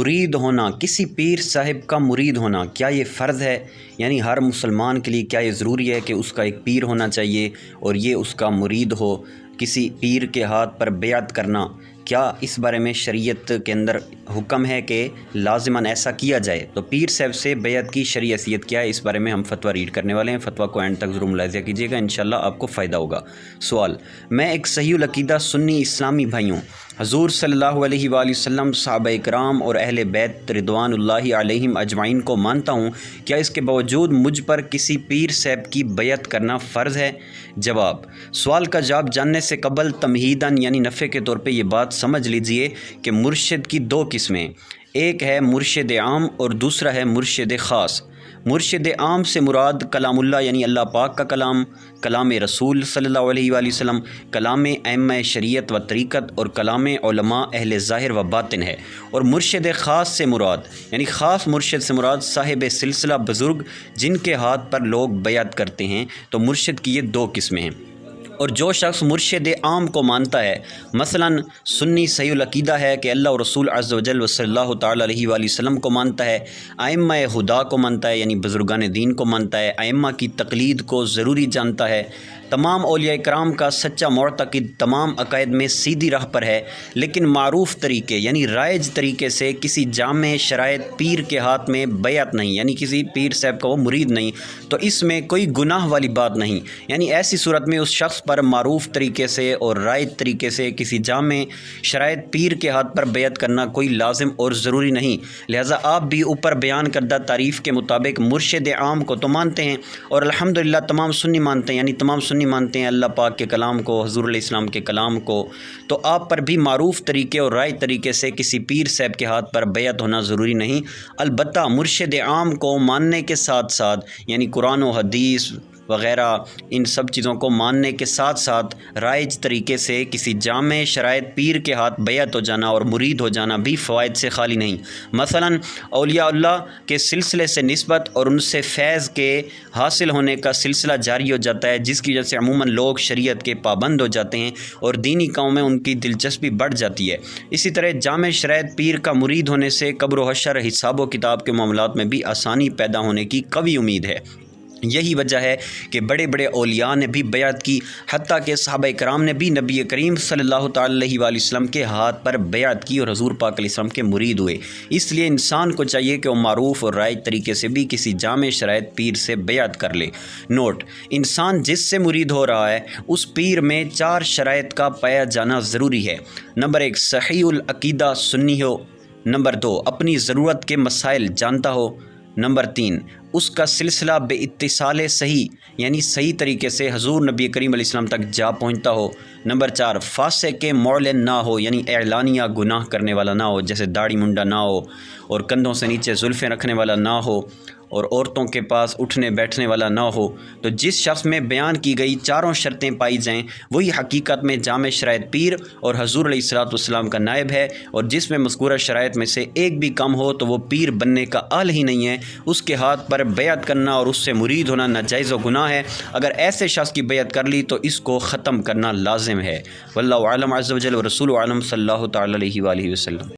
مرید ہونا، کسی پیر صاحب کا مرید ہونا، کیا یہ فرض ہے؟ یعنی ہر مسلمان کے لیے کیا یہ ضروری ہے کہ اس کا ایک پیر ہونا چاہیے اور یہ اس کا مرید ہو؟ کسی پیر کے ہاتھ پر بیعت کرنا، کیا اس بارے میں شریعت کے اندر حکم ہے کہ لازماً ایسا کیا جائے؟ تو پیر صاحب سے بیعت کی شرعی حیثیت کیا ہے، اس بارے میں ہم فتویٰ ریڈ کرنے والے ہیں۔ فتویٰ کو اینڈ تک ضرور ملاحظہ کیجیے گا، انشاءاللہ آپ کو فائدہ ہوگا۔ سوال: میں ایک صحیح العقیدہ سنی اسلامی بھائی ہوں، حضور صلی اللہ علیہ وآلہ وسلم، صحابہ کرام اور اہل بیت رضوان اللہ علیہم اجمعین کو مانتا ہوں، کیا اس کے باوجود مجھ پر کسی پیر صاحب کی بیعت کرنا فرض ہے؟ جواب: سوال کا جواب جاننے سے قبل تمہیداً یعنی نفع کے طور پہ یہ بات سمجھ لیجئے کہ مرشد کی دو قسمیں، ایک ہے مرشد عام اور دوسرا ہے مرشد خاص۔ مرشد عام سے مراد کلام اللہ یعنی اللہ پاک کا کلام، کلام رسول صلی اللہ علیہ وآلہ وسلم، کلام ائمہ شریعت و طریقت اور کلام علماء اہل ظاہر و باطن ہے۔ اور مرشد خاص سے مراد یعنی خاص مرشد سے مراد صاحب سلسلہ بزرگ جن کے ہاتھ پر لوگ بیعت کرتے ہیں۔ تو مرشد کی یہ دو قسمیں ہیں۔ اور جو شخص مرشد عام کو مانتا ہے، مثلا سنی صحیح العقیدہ ہے کہ اللہ و رسول عز و جل و صلی اللہ تعالیٰ علیہ وآلہ وسلم کو مانتا ہے، ائمہ خدا کو مانتا ہے یعنی بزرگان دین کو مانتا ہے، ائمہ کی تقلید کو ضروری جانتا ہے، تمام اولیاء کرام کا سچا معتقد، تمام عقائد میں سیدھی راہ پر ہے، لیکن معروف طریقے یعنی رائج طریقے سے کسی جامع شرائط پیر کے ہاتھ میں بیعت نہیں، یعنی کسی پیر صاحب کا وہ مرید نہیں، تو اس میں کوئی گناہ والی بات نہیں۔ یعنی ایسی صورت میں اس شخص پر معروف طریقے سے اور رائج طریقے سے کسی جامع شرائط پیر کے ہاتھ پر بیعت کرنا کوئی لازم اور ضروری نہیں۔ لہٰذا آپ بھی اوپر بیان کردہ تعریف کے مطابق مرشد عام کو تو مانتے ہیں، اور الحمدللہ تمام سنی مانتے ہیں، یعنی تمام سنی مانتے ہیں اللہ پاک کے کلام کو، حضور علیہ السلام کے کلام کو، تو آپ پر بھی معروف طریقے اور رائج طریقے سے کسی پیر صاحب کے ہاتھ پر بیعت ہونا ضروری نہیں۔ البتہ مرشد عام کو ماننے کے ساتھ ساتھ یعنی قرآن و حدیث وغیرہ ان سب چیزوں کو ماننے کے ساتھ ساتھ رائج طریقے سے کسی جامع شرائط پیر کے ہاتھ بیعت ہو جانا اور مرید ہو جانا بھی فوائد سے خالی نہیں۔ مثلا اولیاء اللہ کے سلسلے سے نسبت اور ان سے فیض کے حاصل ہونے کا سلسلہ جاری ہو جاتا ہے، جس کی وجہ سے عموماً لوگ شریعت کے پابند ہو جاتے ہیں اور دینی کاموں میں ان کی دلچسپی بڑھ جاتی ہے۔ اسی طرح جامع شرائط پیر کا مرید ہونے سے قبر و حشر، حساب و کتاب کے معاملات میں بھی آسانی پیدا ہونے کی قوی امید ہے۔ یہی وجہ ہے کہ بڑے بڑے اولیاء نے بھی بیعت کی، حتیٰ کہ صحابہ کرام نے بھی نبی کریم صلی اللہ تعالیٰ علیہ وآلہ وسلم کے ہاتھ پر بیعت کی اور حضور پاک علیہ السلام کے مرید ہوئے۔ اس لیے انسان کو چاہیے کہ وہ معروف اور رائج طریقے سے بھی کسی جامع شرائط پیر سے بیعت کر لے۔ نوٹ: انسان جس سے مرید ہو رہا ہے اس پیر میں 4 شرائط کا پایا جانا ضروری ہے۔ نمبر 1، صحیح العقیدہ سنی ہو۔ نمبر 2، اپنی ضرورت کے مسائل جانتا ہو۔ نمبر 3، اس کا سلسلہ بے اتصال صحیح یعنی صحیح طریقے سے حضور نبی کریم علیہ السلام تک جا پہنچتا ہو۔ نمبر 4، فاسق معلن نہ ہو یعنی اعلانیہ گناہ کرنے والا نہ ہو، جیسے داڑھی منڈا نہ ہو اور کندھوں سے نیچے زلفیں رکھنے والا نہ ہو اور عورتوں کے پاس اٹھنے بیٹھنے والا نہ ہو۔ تو جس شخص میں بیان کی گئی 4 شرطیں پائی جائیں وہی حقیقت میں جامع شرائط پیر اور حضور علیہ الصلوۃ والسلام کا نائب ہے، اور جس میں مذکورہ شرائط میں سے ایک بھی کم ہو تو وہ پیر بننے کا اہل ہی نہیں ہے۔ اس کے ہاتھ پر بیعت کرنا اور اس سے مرید ہونا ناجائز و گناہ ہے۔ اگر ایسے شخص کی بیعت کر لی تو اس کو ختم کرنا لازم ہے۔ واللہ اعلم عز و جل و رسول عالم صلی اللہ تعالیٰ علیہ وآلہ وسلم۔